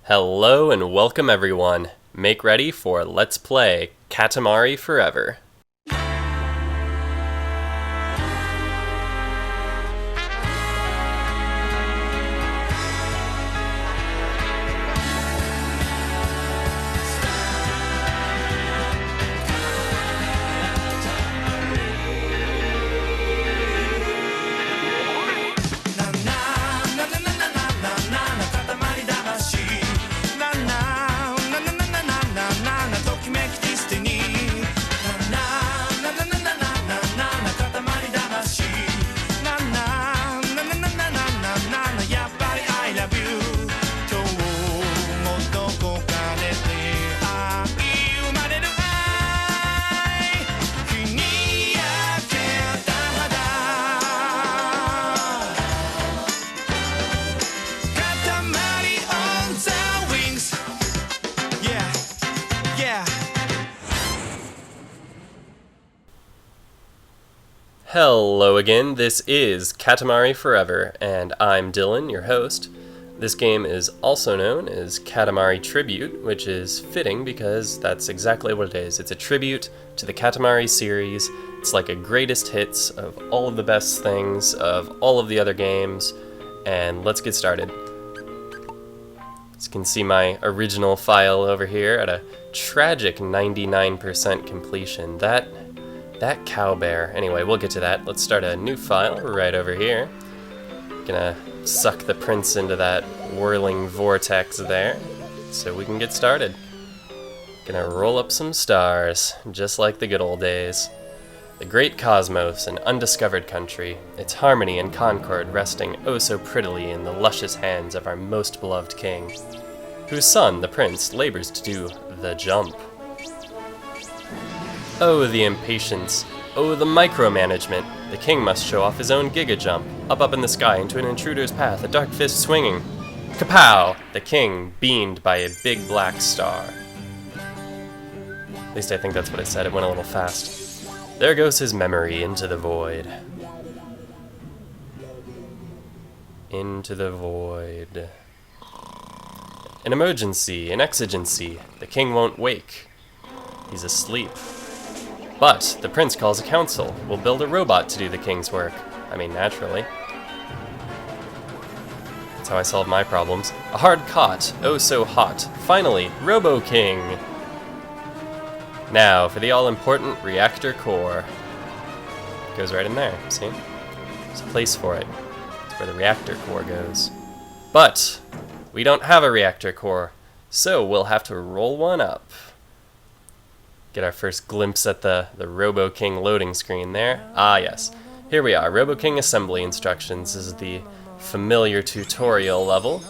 Hello and welcome everyone. Make ready for Let's Play Katamari Forever. Hello again, this is Katamari Forever, and I'm Dylan, your host. This game is also known as Katamari Tribute, which is fitting because that's exactly what it is. It's a tribute to the Katamari series. It's like a greatest hits of all of the best things of all of the other games, and let's get started. As you can see my original file over here at a tragic 99% completion. That cow bear. Anyway, we'll get to that. Let's start a new file right over here. Gonna suck the prince into that whirling vortex there so we can get started. Gonna roll up some stars, just like the good old days. The great cosmos, an undiscovered country, its harmony and concord resting oh so prettily in the luscious hands of our most beloved king, whose son, the prince, labors to do the jump. Oh, the impatience. Oh, the micromanagement. The king must show off his own giga jump, up in the sky into an intruder's path, a dark fist swinging. Kapow! The king, beamed by a big black star. At least I think that's what I said, it went a little fast. There goes his memory into the void. Into the void. An emergency, an exigency. The king won't wake. He's asleep. But the prince calls a council. We'll build a robot to do the king's work. I mean, naturally. That's how I solve my problems. A hard cot. Oh, so hot. Finally, Robo King. Now, for the all-important reactor core. Goes right in there, see? There's a place for it. It's where the reactor core goes. But we don't have a reactor core, so we'll have to roll one up. Get our first glimpse at the Robo King loading screen there. Ah, yes. Here we are, Robo King assembly instructions. This is the familiar tutorial level.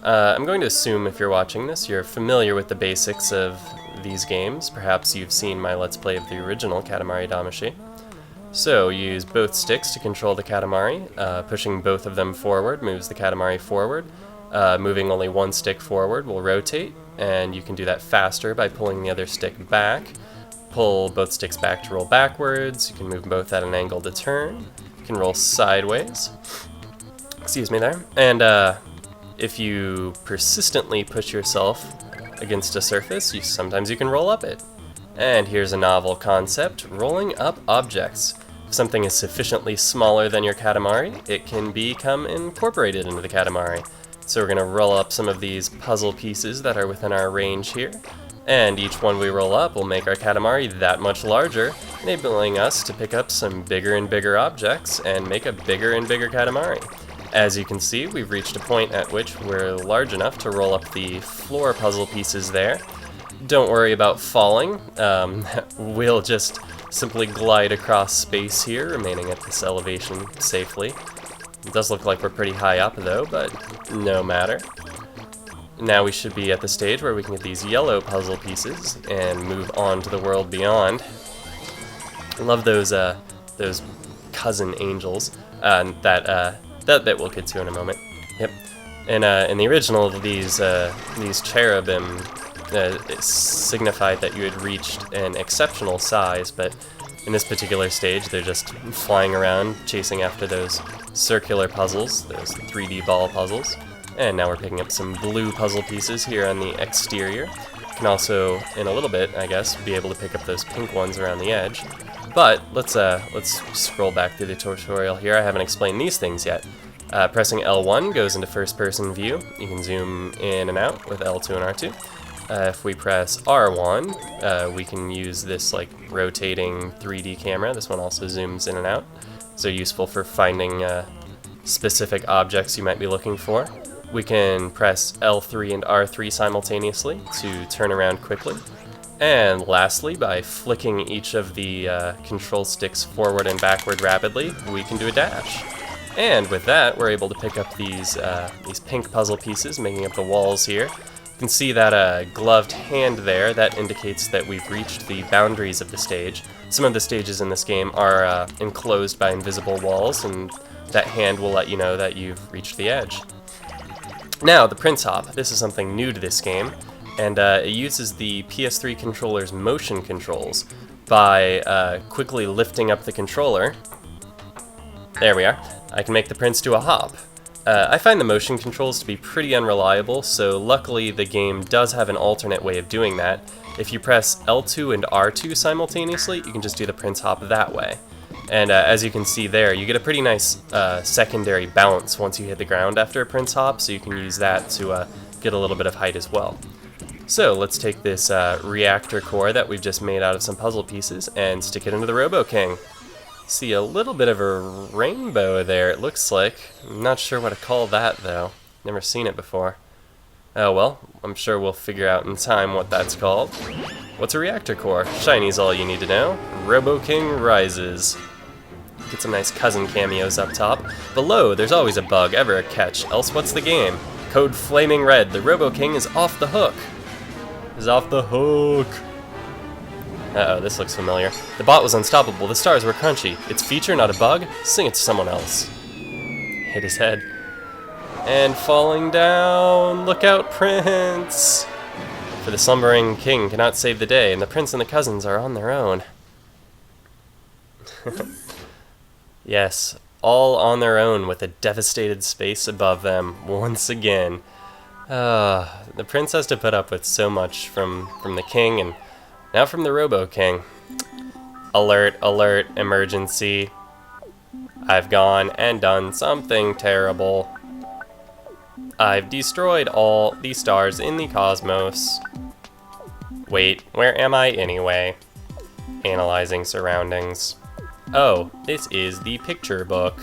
I'm going to assume if you're watching this, you're familiar with the basics of these games. Perhaps you've seen my Let's Play of the original Katamari Damacy. So, you use both sticks to control the Katamari. Pushing both of them forward moves the Katamari forward. Moving only one stick forward will rotate, and you can do that faster by pulling the other stick back. Pull both sticks back to roll backwards. You can move both at an angle to turn. You can roll sideways. Excuse me there. And if you persistently push yourself against a surface, sometimes you can roll up it. And here's a novel concept, rolling up objects. If something is sufficiently smaller than your Katamari, it can become incorporated into the Katamari. So we're going to roll up some of these puzzle pieces that are within our range here, and each one we roll up will make our Katamari that much larger, enabling us to pick up some bigger and bigger objects and make a bigger and bigger Katamari. As you can see, we've reached a point at which we're large enough to roll up the floor puzzle pieces there. Don't worry about falling, we'll just simply glide across space here, remaining at this elevation safely. It does look like we're pretty high up though, but no matter. Now we should be at the stage where we can get these yellow puzzle pieces and move on to the world beyond. I love those cousin angels. That bit we'll get to in a moment. Yep. And in the original, these cherubim signified that you had reached an exceptional size, but in this particular stage, they're just flying around, chasing after those circular puzzles, those 3D ball puzzles. And now we're picking up some blue puzzle pieces here on the exterior. Can also, in a little bit, I guess, be able to pick up those pink ones around the edge. But let's scroll back through the tutorial here. I haven't explained these things yet. Pressing L1 goes into first-person view. You can zoom in and out with L2 and R2. If we press R1, we can use this like rotating 3D camera. This one also zooms in and out. So useful for finding specific objects you might be looking for. We can press L3 and R3 simultaneously to turn around quickly. And lastly, by flicking each of the control sticks forward and backward rapidly, we can do a dash. And with that, we're able to pick up these pink puzzle pieces, making up the walls here. You can see that gloved hand there. That indicates that we've reached the boundaries of the stage. Some of the stages in this game are enclosed by invisible walls, and that hand will let you know that you've reached the edge. Now, the Prince Hop. This is something new to this game, and it uses the PS3 controller's motion controls by quickly lifting up the controller. There we are. I can make the Prince do a hop. I find the motion controls to be pretty unreliable, so luckily the game does have an alternate way of doing that. If you press L2 and R2 simultaneously, you can just do the Prince Hop that way. And as you can see there, you get a pretty nice secondary bounce once you hit the ground after a Prince Hop, so you can use that to get a little bit of height as well. So let's take this reactor core that we've just made out of some puzzle pieces and stick it into the Robo King. See a little bit of a rainbow there, it looks like. I'm not sure what to call that, though. Never seen it before. Oh well, I'm sure we'll figure out in time what that's called. What's a reactor core? Shiny's all you need to know. Robo King rises. Get some nice cousin cameos up top. Below, there's always a bug, ever a catch, else what's the game? Code Flaming Red, the Robo King is off the hook. Is off the hook. Uh-oh, this looks familiar. The bot was unstoppable, the stars were crunchy. Its feature, not a bug? Sing it to someone else. Hit his head. And falling down, look out, Prince! For the slumbering king cannot save the day, and the prince and the cousins are on their own. Yes, all on their own with a devastated space above them, once again. The prince has to put up with so much from the king, and now from the Robo King. Alert, alert, emergency. I've gone and done something terrible. I've destroyed all the stars in the cosmos. Wait, where am I anyway? Analyzing surroundings. Oh, this is the picture book.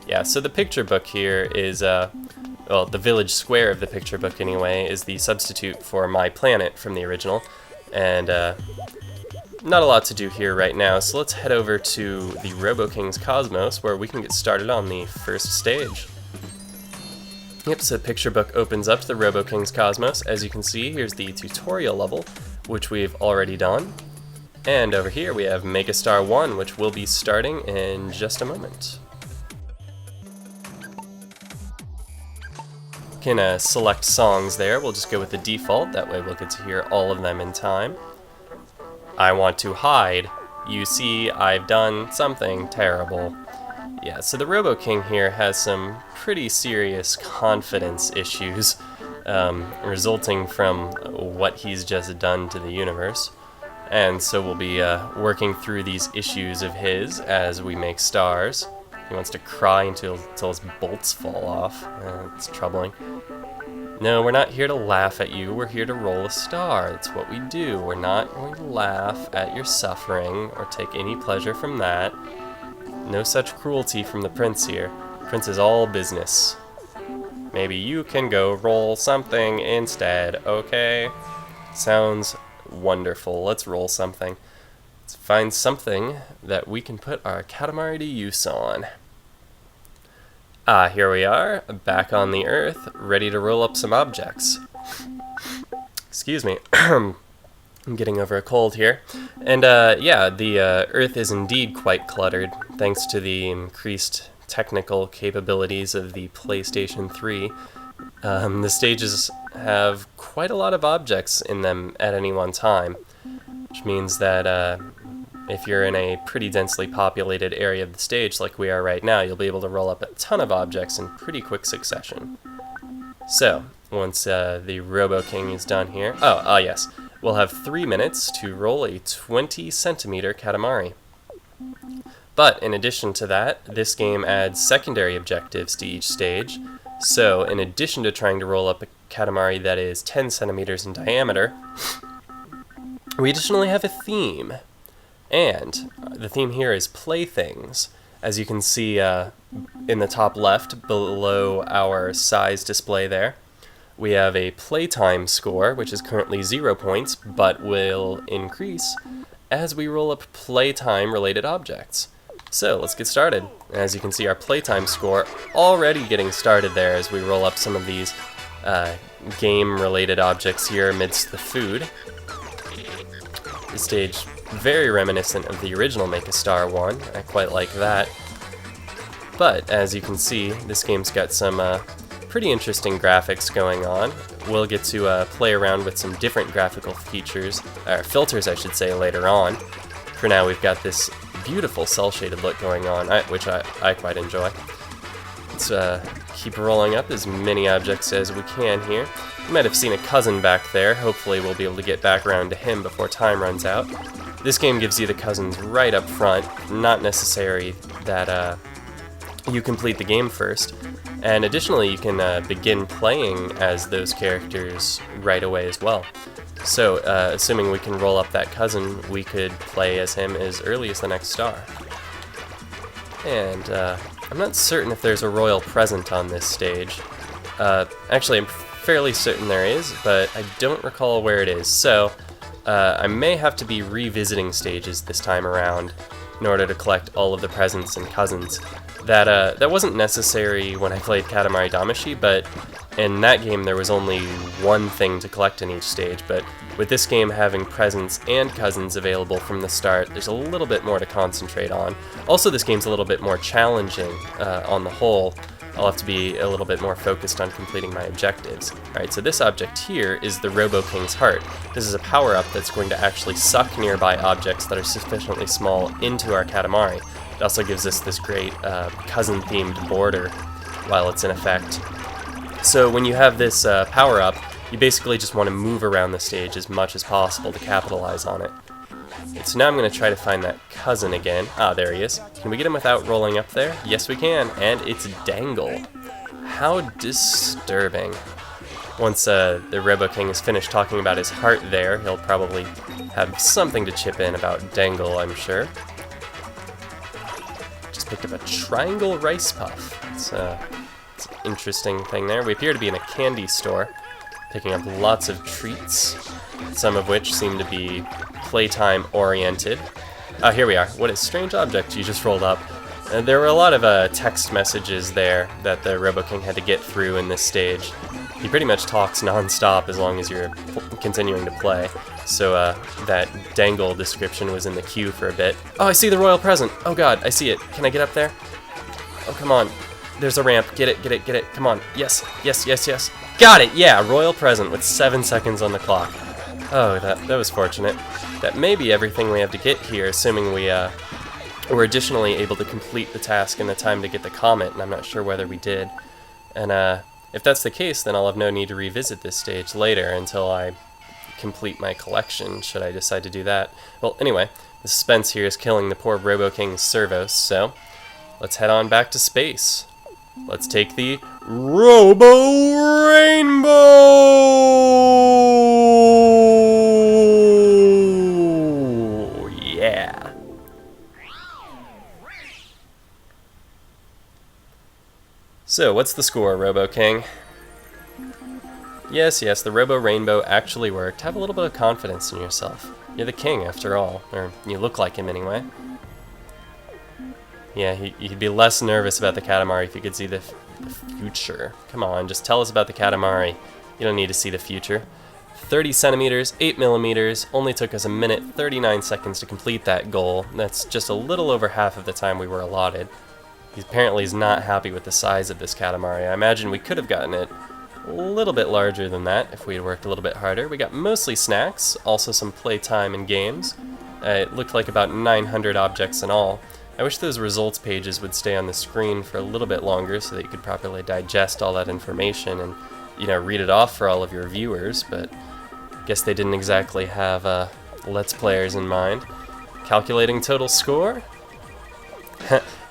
Yeah, so the picture book here is, well, the village square of the picture book anyway, is the substitute for My Planet from the original. And not a lot to do here right now, so let's head over to the Robo King's Cosmos where we can get started on the first stage. Yep, so picture book opens up to the Robo King's Cosmos. As you can see, here's the tutorial level, which we've already done. And over here we have Megastar 1, which will be starting in just a moment. You can select songs there. We'll just go with the default, that way we'll get to hear all of them in time. I want to hide. You see, I've done something terrible. Yeah, so the Robo King here has some pretty serious confidence issues resulting from what he's just done to the universe. And so we'll be working through these issues of his as we make stars. He wants to cry until his bolts fall off. It's troubling. No, we're not here to laugh at you. We're here to roll a star. That's what we do. We're not going to laugh at your suffering or take any pleasure from that. No such cruelty from the prince here. Prince is all business. Maybe you can go roll something instead, okay? Sounds wonderful. Let's roll something. Let's find something that we can put our Katamari to use on. Ah, here we are, back on the Earth, ready to roll up some objects. Excuse me. I'm getting over a cold here. And yeah, the Earth is indeed quite cluttered, thanks to the increased technical capabilities of the PlayStation 3. The stages have quite a lot of objects in them at any one time, which means that if you're in a pretty densely populated area of the stage like we are right now, you'll be able to roll up a ton of objects in pretty quick succession. So, once the Robo King is done here... yes. We'll have 3 minutes to roll a 20-centimeter Katamari. But in addition to that, this game adds secondary objectives to each stage. So, in addition to trying to roll up a Katamari that is 10 centimeters in diameter, we additionally have a theme. And the theme here is playthings. As you can see in the top left, below our size display there, we have a Playtime score, which is currently 0 points, but will increase as we roll up Playtime-related objects. So, let's get started. As you can see, our Playtime score already getting started there as we roll up some of these game-related objects here amidst the food. This stage, very reminiscent of the original Make a Star one. I quite like that. But, as you can see, this game's got some pretty interesting graphics going on. We'll get to play around with some different graphical features, or filters I should say, later on. For now we've got this beautiful cel-shaded look going on, which I quite enjoy. Let's keep rolling up as many objects as we can here. You might have seen a cousin back there. Hopefully we'll be able to get back around to him before time runs out. This game gives you the cousins right up front, not necessary that you complete the game first. And additionally, you can begin playing as those characters right away as well. So, assuming we can roll up that cousin, we could play as him as early as the next star. And I'm not certain if there's a royal present on this stage. Actually, I'm fairly certain there is, but I don't recall where it is. So, I may have to be revisiting stages this time around in order to collect all of the presents and cousins. That wasn't necessary when I played Katamari Damacy, but in that game there was only one thing to collect in each stage, but with this game having presents and cousins available from the start, there's a little bit more to concentrate on. Also, this game's a little bit more challenging on the whole. I'll have to be a little bit more focused on completing my objectives. Alright, so this object here is the Robo King's Heart. This is a power-up that's going to actually suck nearby objects that are sufficiently small into our Katamari. It also gives us this great cousin-themed border while it's in effect. So when you have this power-up, you basically just want to move around the stage as much as possible to capitalize on it. So now I'm going to try to find that cousin again. Ah, there he is. Can we get him without rolling up there? Yes, we can, and it's Dangle. How disturbing. Once the Robo King is finished talking about his heart there, he'll probably have something to chip in about Dangle, I'm sure. Just picked up a triangle rice puff. It's an interesting thing there. We appear to be in a candy store, picking up lots of treats, some of which seem to be Playtime oriented. Oh, here we are. What a strange object you just rolled up. There were a lot of text messages there that the Robo King had to get through in this stage. He pretty much talks non-stop as long as you're continuing to play. So that Dangle description was in the queue for a bit. Oh, I see the royal present. Oh god, I see it. Can I get up there? Oh, come on. There's a ramp. Get it, get it, get it. Come on. Yes, yes, yes, yes. Got it! Yeah, royal present with 7 seconds on the clock. Oh, that was fortunate. That may be everything we have to get here, assuming we were additionally able to complete the task in the time to get the comet, and I'm not sure whether we did. And if that's the case, then I'll have no need to revisit this stage later until I complete my collection, should I decide to do that. Well, anyway, the suspense here is killing the poor Robo King's servos, so let's head on back to space. Let's take the Robo Rainbow! Yeah. So, what's the score, Robo King? Yes, the Robo Rainbow actually worked. Have a little bit of confidence in yourself. You're the king, after all. Or, you look like him anyway. Yeah, he'd be less nervous about the Katamari if you could see the future. Come on, just tell us about the Katamari. You don't need to see the future. 30 centimeters, 8 millimeters, only took us 1 minute, 39 seconds to complete that goal. That's just a little over half of the time we were allotted. He apparently is not happy with the size of this Katamari. I imagine we could have gotten it a little bit larger than that if we had worked a little bit harder. We got mostly snacks, also some playtime and games. It looked like about 900 objects in all. I wish those results pages would stay on the screen for a little bit longer so that you could properly digest all that information and read it off for all of your viewers, but guess they didn't exactly have Let's Players in mind. Calculating total score?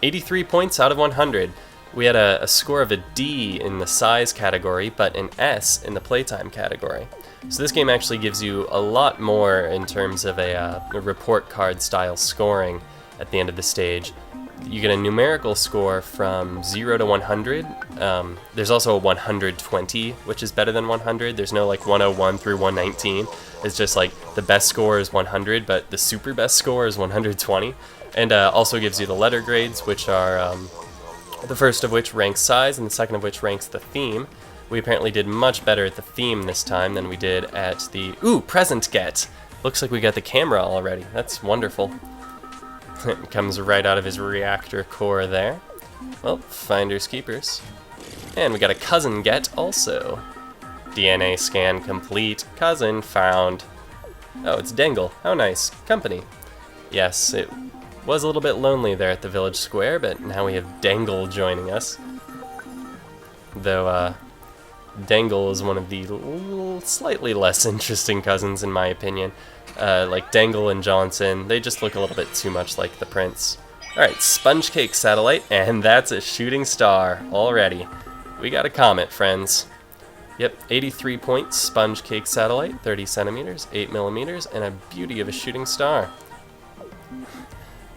83 points out of 100. We had a score of a D in the size category, but an S in the playtime category. So this game actually gives you a lot more in terms of a report card style scoring at the end of the stage. You get a numerical score from 0 to 100. There's also a 120, which is better than 100. There's no like 101 through 119. It's just like the best score is 100, but the super best score is 120. And also gives you the letter grades, which are the first of which ranks size, and the second of which ranks the theme. We apparently did much better at the theme this time than we did at the... Ooh, present get! Looks like we got the camera already. That's wonderful. It comes right out of his reactor core there. Well, finders keepers. And we got a cousin get also. DNA scan complete. Cousin found. Oh, it's Dangle. How nice. Company. Yes, it was a little bit lonely there at the village square, but now we have Dangle joining us. Though, Dangle is one of the slightly less interesting cousins, in my opinion. Like Dangle and Johnson, they just look a little bit too much like the prince. Alright, Sponge Cake Satellite, and that's a shooting star already. We got a comet, friends. Yep, 83 points, Sponge Cake Satellite, 30 centimeters, 8 millimeters, and a beauty of a shooting star.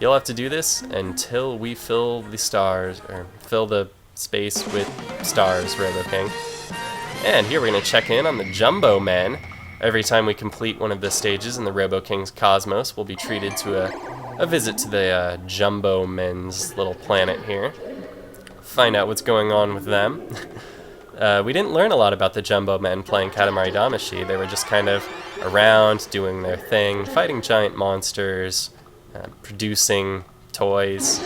You'll have to do this until we fill the stars, or fill the space with stars, Robo King. And here we're going to check in on the Jumbo Men. Every time we complete one of the stages in the Robo King's Cosmos, we'll be treated to a visit to the Jumbo Men's little planet here. Find out what's going on with them. We didn't learn a lot about the Jumbo Men playing Katamari Damacy. They were just kind of around, doing their thing, fighting giant monsters, producing toys.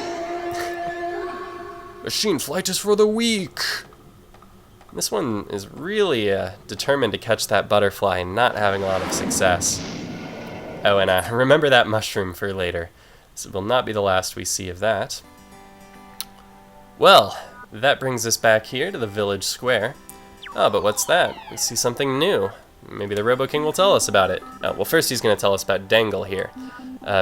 Machine flight is for the weak! This one is really determined to catch that butterfly and not having a lot of success. Oh, and remember that mushroom for later. This will not be the last we see of that. Well, that brings us back here to the village square. Oh, but what's that? We see something new. Maybe the Robo King will tell us about it. Well, first he's going to tell us about Dangle here.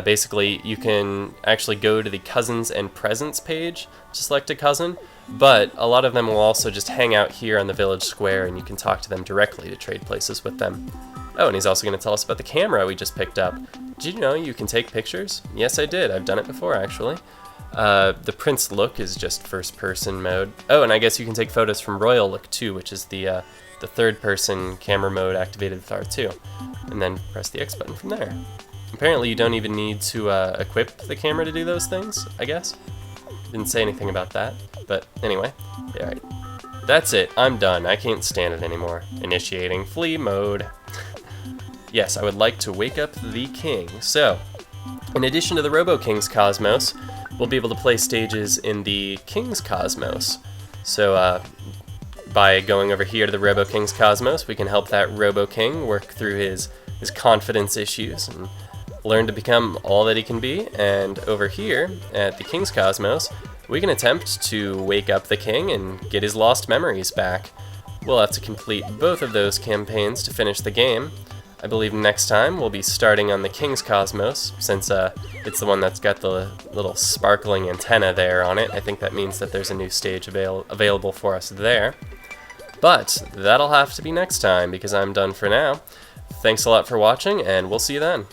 Basically, you can actually go to the Cousins and Presents page to select a cousin, but a lot of them will also just hang out here on the village square, and you can talk to them directly to trade places with them. Oh, and he's also going to tell us about the camera we just picked up. Did you know you can take pictures? Yes, I did. I've done it before, actually. The Prince Look is just first-person mode. Oh, and I guess you can take photos from Royal Look, too, which is the third-person camera mode activated with R2. And then press the X button from there. Apparently you don't even need to equip the camera to do those things, I guess. Didn't say anything about that, but anyway. Yeah, alright. That's it, I'm done. I can't stand it anymore. Initiating flee mode. Yes, I would like to wake up the king. So, in addition to the Robo King's Cosmos, we'll be able to play stages in the King's Cosmos. So, by going over here to the Robo King's Cosmos, we can help that Robo King work through his confidence issues and learn to become all that he can be. And over here at the King's Cosmos, we can attempt to wake up the king and get his lost memories back. We'll have to complete both of those campaigns to finish the game. I believe next time we'll be starting on the King's Cosmos, since it's the one that's got the little sparkling antenna there on it. I think that means that there's a new stage available for us there. But that'll have to be next time, because I'm done for now. Thanks a lot for watching, and we'll see you then.